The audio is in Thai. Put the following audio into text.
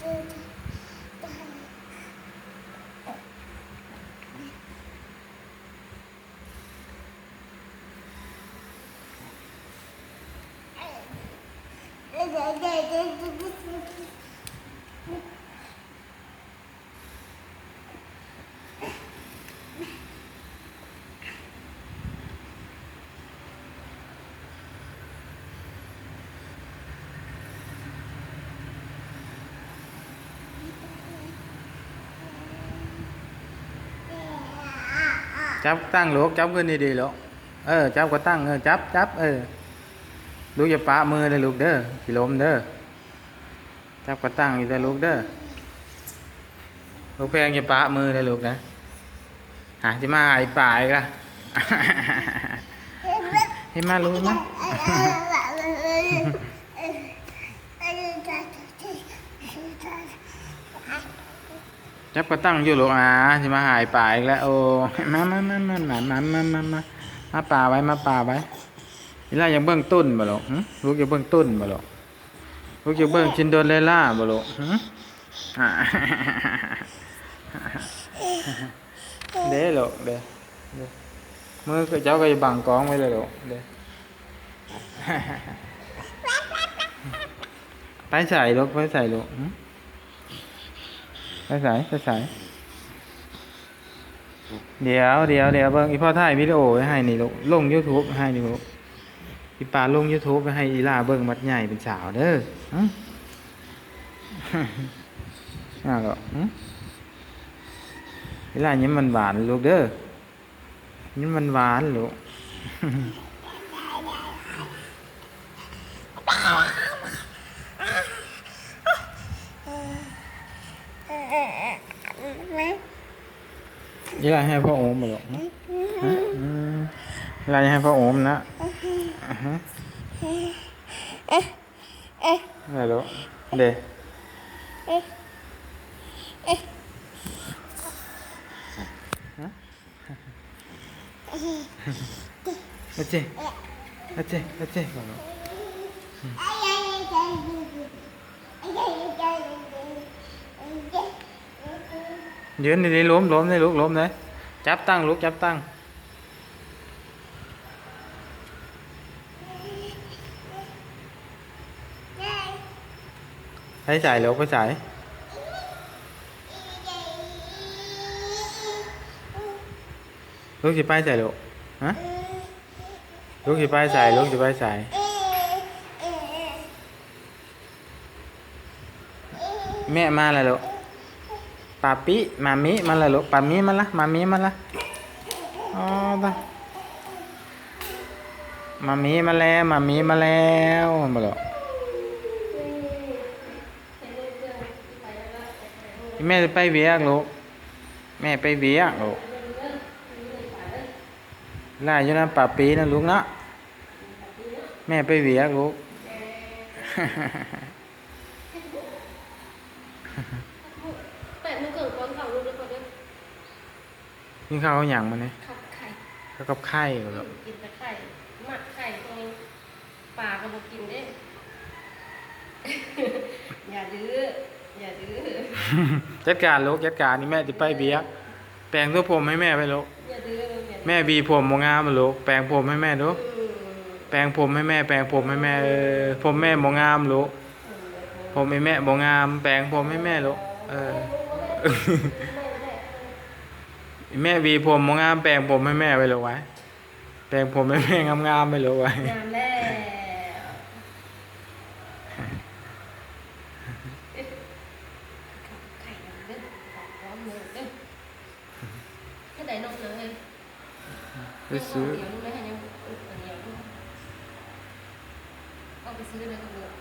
จับตั้งลูกจับขึ้นดีๆลูกจับก็ตั้งจับลูกอย่าปะมือเลยลูกเด้อสิล้มเด้อจับก็ตั้งอยู่แต่ลูกเด้อลูกแพงอย่าปะมือเลยลูกนะจะมาไอ้ป่าอีกละให้มาลูกมั้ยจับก็ตั้งอยู่ลูกจะมาหายป่าอีกแล้วโอ้มาป่าไว้เวลายังเบื้องต้นบ่ลูกลูกยังเบื้องต้นบ่ลูกลูกยังเบื้องชินโดนเลล่าบ่ลูกเด้ลูกเด้มือก็เจ้าก็จะบังกองไว้เลยลูกเด้ไปใส่ลูกไปใส่ลูกไปใส่เดี๋ยวเบิ่งอีพ่อถ่ายวิดีโอไว้ให้นี่ลูกลง YouTube ให้นี่ลูกอีป่าลง YouTube ไปให้อีลาเบิ่งมัดใหญ่เป็นสาวเด้อก็อีลายิ้มหวานลูกเด้อยิ้มหวานลูกอีลาให้พ่อโอมมาลูกอีลาให้พ่อโอมนะอะไรลูกเด้อาเจ๊มาลูกยืนดีๆล้มเลยลูกล้มเลยจับตั้งลูกจับตั้งไปใส่ลูกไปใส่ลูกสิไปใส่ลูกลูกสิไปใส่ลูกสิไปใส่แม่มาแล้วลูกปาปิมามิมาแล้วลูกปามิมาละมามิมาละอ๋อตามามิมาแล้วมาลูกแม่จะไปเวียกลูกแม่ไปเวียกลูกล่าอยู่นะปาปีนะลูกนะแม่ไปเวียกลูกกินข้าวอย่างมันเนี่ยข้าวกับไข่เหรอกินแต่ไข่หมักไข่ตรงปลาก็บอกกินได้อย่าดื้อจัดการลูกจัดการนี่แม่จะไปเบียกแปรงตัวผมให้แม่ไปลูกแม่บีผมมองงามมาลูกแปรงผมให้แม่ดูแปรงผมให้แม่ผมแม่มองงามลูกผมให้แม่มองงามแปรงผมให้แม่ลูกแม่บีผมมองงามแปรงผมให้แม่ไปลูกไว้แปรงผมให้แม่งามไปลูกไว้งามแล้วไข่เด้อร้อนเลยเด้อแค่ไหนนกเลยไปซื้อเอาไปซื้อเลยก็เลือก